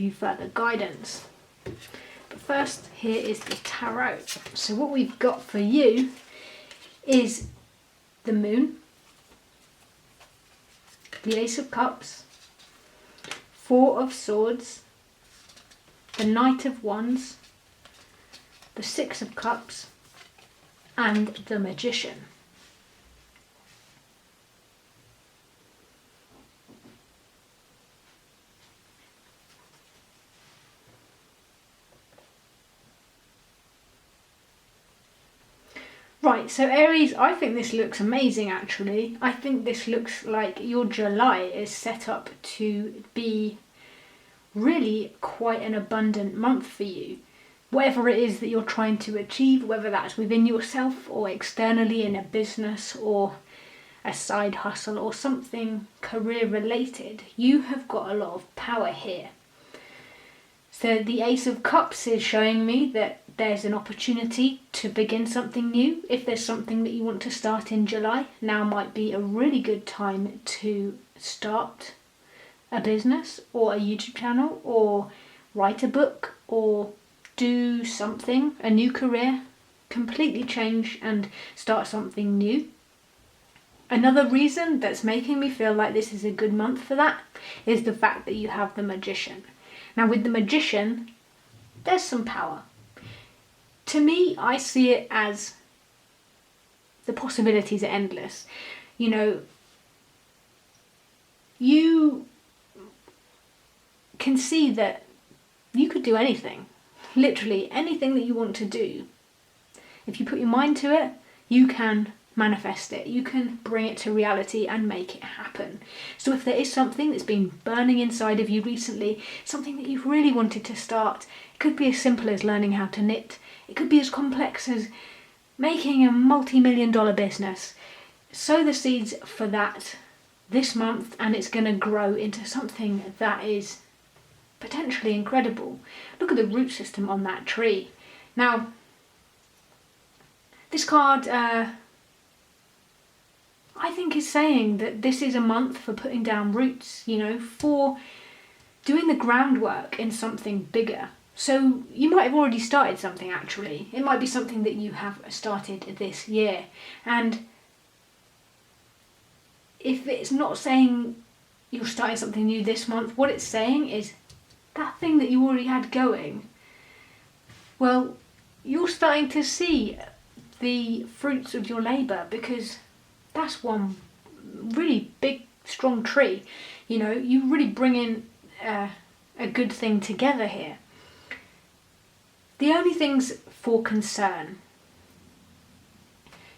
you further guidance. But first, here is the tarot. So what we've got for you is the Moon, the Ace of Cups, Four of Swords, the Knight of Wands, the Six of Cups, and the Magician. Right, so Aries, I think this looks amazing actually. I think this looks like your July is set up to be really quite an abundant month for you. Whatever it is that you're trying to achieve, whether that's within yourself or externally in a business or a side hustle or something career related, you have got a lot of power here. So the Ace of Cups is showing me that there's an opportunity to begin something new. If there's something that you want to start in July, now might be a really good time to start a business or a YouTube channel or write a book or do something, a new career, completely change and start something new. Another reason that's making me feel like this is a good month for that is the fact that you have the Magician. Now with the Magician, there's some power. To me, I see it as the possibilities are endless. You know, you can see that you could do anything. Literally anything that you want to do. If you put your mind to it, you can manifest it. You can bring it to reality and make it happen. So if there is something that's been burning inside of you recently, something that you've really wanted to start, it could be as simple as learning how to knit. It could be as complex as making a multi-million-dollar business. Sow the seeds for that this month and it's going to grow into something that is potentially incredible. Look at the root system on that tree. Now, this card I think is saying that this is a month for putting down roots, you know, for doing the groundwork in something bigger. So you might have already started something actually. It might be something that you have started this year. And if it's not saying you're starting something new this month, what it's saying is that thing that you already had going, well, you're starting to see the fruits of your labour, because that's one really big, strong tree. You know, you really bring in a good thing together here. The only things for concern,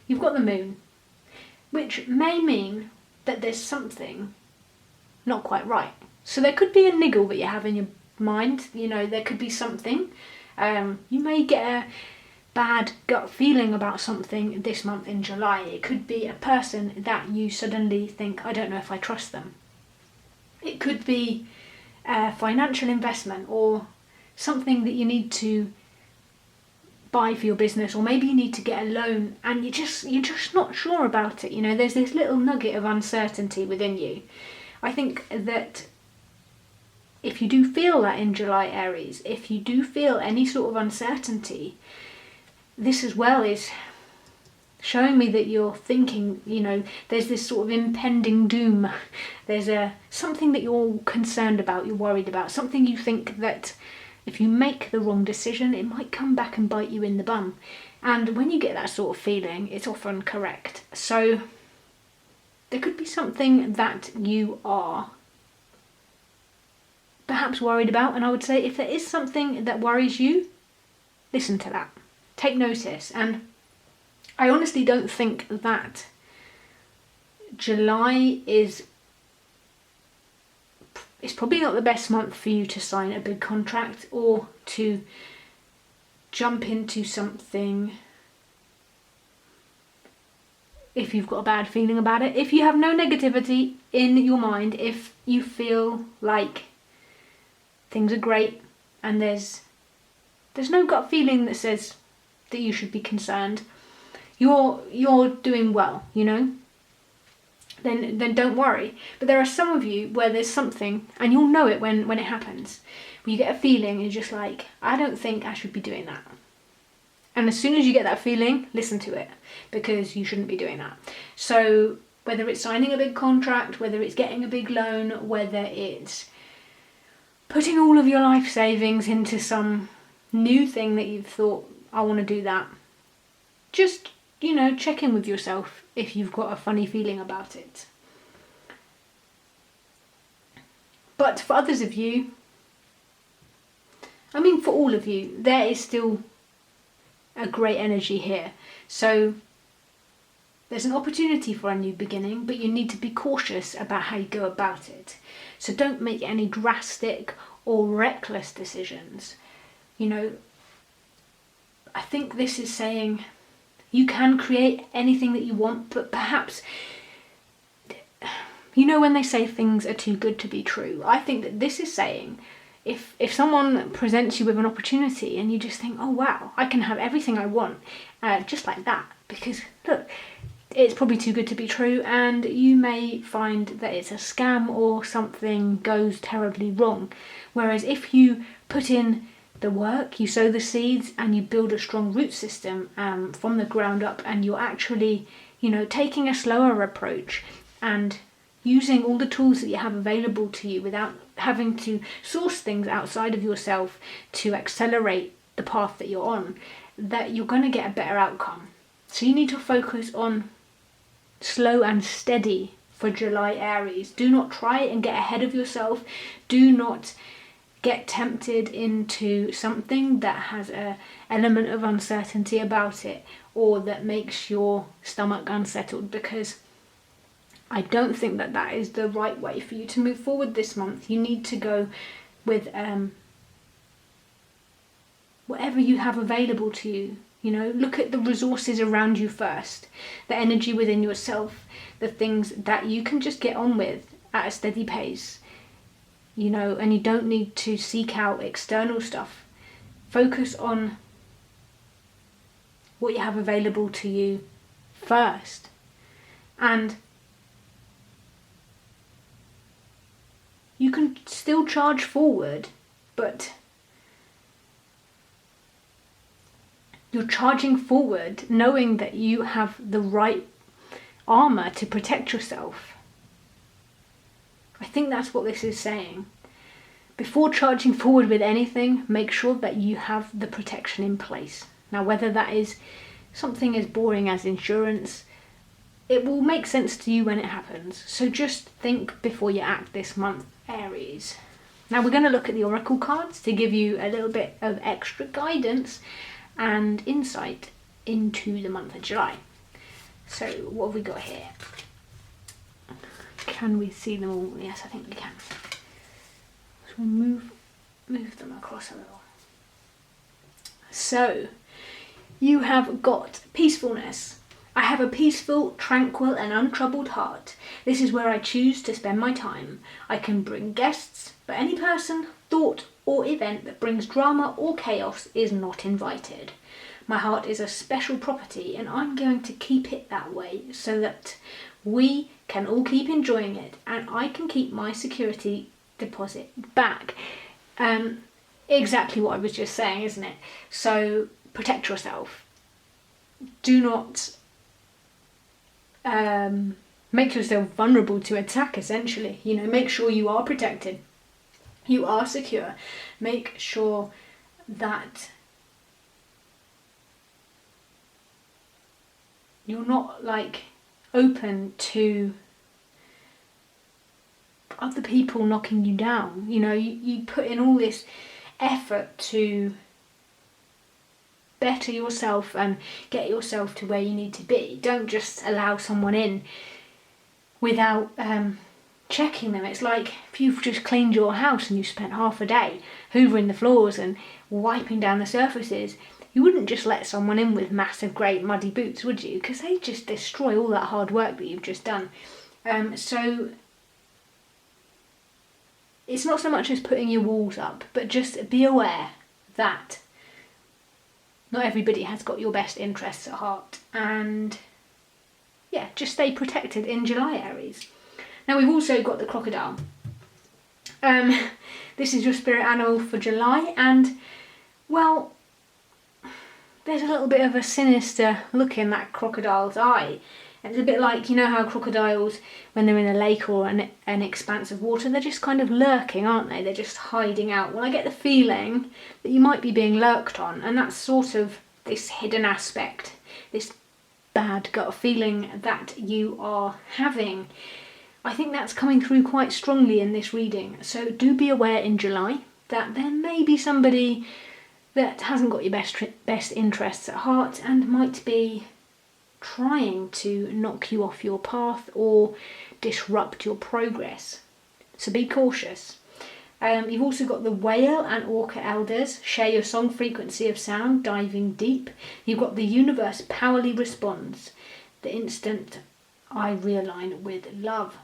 you've got the Moon, which may mean that there's something not quite right. So there could be a niggle that you have in your mind, you know, there could be something. You may get a bad gut feeling about something this month in July. It could be a person that you suddenly think, I don't know if I trust them. It could be a financial investment or something that you need to buy for your business, or maybe you need to get a loan and you're just not sure about it. You know, there's this little nugget of uncertainty within you. I think that if you do feel that in July, Aries, if you do feel any sort of uncertainty, this as well is showing me that you're thinking, you know, there's this sort of impending doom. There's something that you're concerned about, you're worried about, something you think that if you make the wrong decision, it might come back and bite you in the bum. And when you get that sort of feeling, it's often correct. So there could be something that you are perhaps worried about. And I would say if there is something that worries you, listen to that. Take notice. And I honestly don't think that July is... It's probably not the best month for you to sign a big contract or to jump into something if you've got a bad feeling about it. If you have no negativity in your mind, if you feel like things are great and there's no gut feeling that says that you should be concerned, you're doing well, you know. then don't worry. But there are some of you where there's something, and you'll know it when it happens, where you get a feeling, you're just like, I don't think I should be doing that. And as soon as you get that feeling, listen to it, because you shouldn't be doing that. So whether it's signing a big contract, whether it's getting a big loan, whether it's putting all of your life savings into some new thing that you've thought, I want to do that, just, check in with yourself if you've got a funny feeling about it. But for others of you, for all of you, there is still a great energy here. So there's an opportunity for a new beginning, but you need to be cautious about how you go about it. So don't make any drastic or reckless decisions. I think this is saying you can create anything that you want, but perhaps, when they say things are too good to be true, I think that this is saying, if someone presents you with an opportunity and you just think, oh wow, I can have everything I want, just like that, because look, it's probably too good to be true, and you may find that it's a scam or something goes terribly wrong. Whereas if you put in the work, you sow the seeds, and you build a strong root system from the ground up, and you're actually, taking a slower approach and using all the tools that you have available to you without having to source things outside of yourself to accelerate the path that you're on, that you're going to get a better outcome. So you need to focus on slow and steady for July, Aries. Do not try and get ahead of yourself. Do not get tempted into something that has an element of uncertainty about it, or that makes your stomach unsettled, because I don't think that is the right way for you to move forward this month. You need to go with whatever you have available to you. Look at the resources around you first, the energy within yourself, the things that you can just get on with at a steady pace, and you don't need to seek out external stuff. Focus on what you have available to you first. And you can still charge forward, but you're charging forward knowing that you have the right armor to protect yourself. I think that's what this is saying. Before charging forward with anything, make sure that you have the protection in place. Now, whether that is something as boring as insurance, it will make sense to you when it happens. So just think before you act this month, Aries. Now we're going to look at the Oracle cards to give you a little bit of extra guidance and insight into the month of July. So what have we got here? Can we see them all? Yes, I think we can. So we'll move them across a little. So you have got peacefulness. I have a peaceful, tranquil and untroubled heart. This is where I choose to spend my time. I can bring guests, but any person, thought or event that brings drama or chaos is not invited. My heart is a special property, and I'm going to keep it that way so that we can all keep enjoying it, and I can keep my security deposit back. Exactly what I was just saying, isn't it? So protect yourself. Do not make yourself vulnerable to attack, essentially. Make sure you are protected, you are secure. Make sure that you're not open to other people knocking you down. You put in all this effort to better yourself and get yourself to where you need to be. Don't just allow someone in without checking them. It's like if you've just cleaned your house and you spent half a day hoovering the floors and wiping down the surfaces. You wouldn't just let someone in with massive great muddy boots, would you? Because they just destroy all that hard work that you've just done. So it's not so much as putting your walls up, but just be aware that not everybody has got your best interests at heart, and yeah, just stay protected in July, Aries. Now we've also got the crocodile. This is your spirit animal for July, and well, there's a little bit of a sinister look in that crocodile's eye. It's a bit like, you know how crocodiles, when they're in a lake or an expanse of water, they're just kind of lurking, aren't they? They're just hiding out. Well, I get the feeling that you might be being lurked on, and that's sort of this hidden aspect, this bad gut feeling that you are having. I think that's coming through quite strongly in this reading. So do be aware in July that there may be somebody that hasn't got your best interests at heart and might be trying to knock you off your path or disrupt your progress. So be cautious. You've also got the whale and orca elders. Share your song frequency of sound, diving deep. You've got the universe powerfully responds the instant I realign with love.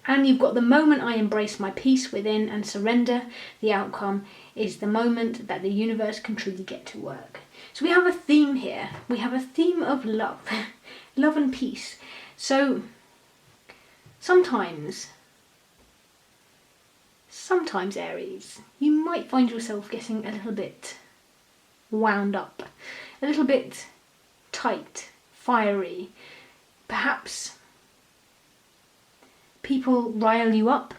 And you've got the moment I embrace my peace within and surrender, the outcome is the moment that the universe can truly get to work. So we have a theme here. We have a theme of love, love and peace. So sometimes Aries, you might find yourself getting a little bit wound up, a little bit tight, fiery. Perhaps people rile you up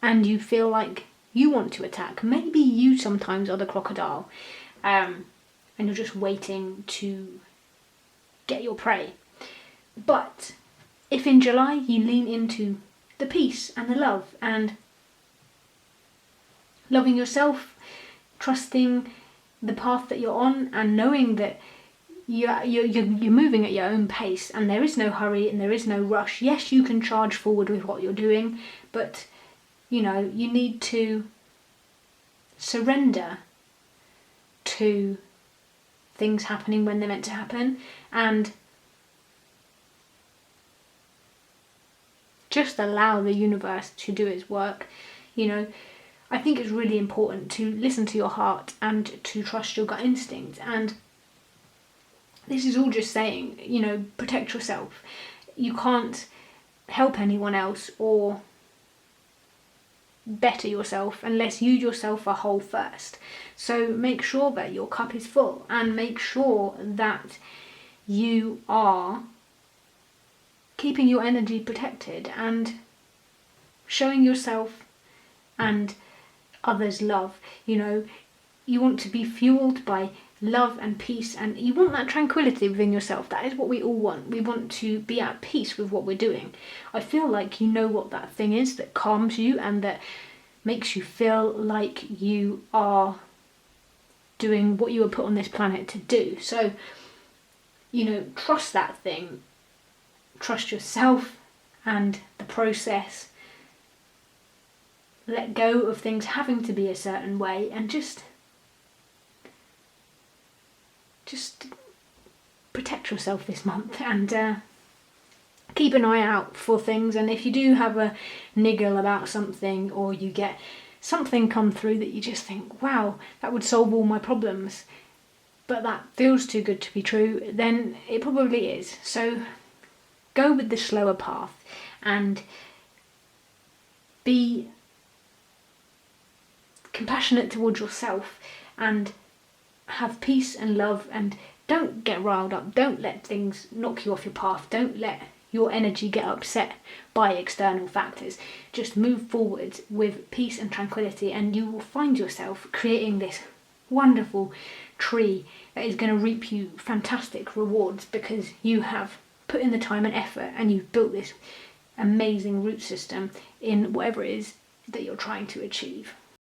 and you feel like you want to attack. Maybe you sometimes are the crocodile, and you're just waiting to get your prey. But if in July you lean into the peace and the love and loving yourself, trusting the path that you're on, and knowing that you're moving at your own pace and there is no hurry and there is no rush. Yes, you can charge forward with what you're doing, but you know, you need to surrender to things happening when they're meant to happen and just allow the universe to do its work. You know, I think it's really important to listen to your heart and to trust your gut instinct. And this is all just saying, you know, protect yourself. You can't help anyone else or better yourself unless you yourself are whole first. So make sure that your cup is full and make sure that you are keeping your energy protected and showing yourself and others love. You know, you want to be fueled by love and peace, and you want that tranquility within yourself. That is what we all want. We want to be at peace with what we're doing. I feel like you know what that thing is that calms you and that makes you feel like you are doing what you were put on this planet to do. So, you know, trust that thing. Trust yourself and the process. Let go of things having to be a certain way and just protect yourself this month and keep an eye out for things. And if you do have a niggle about something or you get something come through that you just think, wow, that would solve all my problems, but that feels too good to be true, then it probably is. So go with the slower path and be compassionate towards yourself and have peace and love, and don't get riled up. Don't let things knock you off your path. Don't let your energy get upset by external factors. Just move forward with peace and tranquility and you will find yourself creating this wonderful tree that is going to reap you fantastic rewards because you have put in the time and effort and you've built this amazing root system in whatever it is that you're trying to achieve.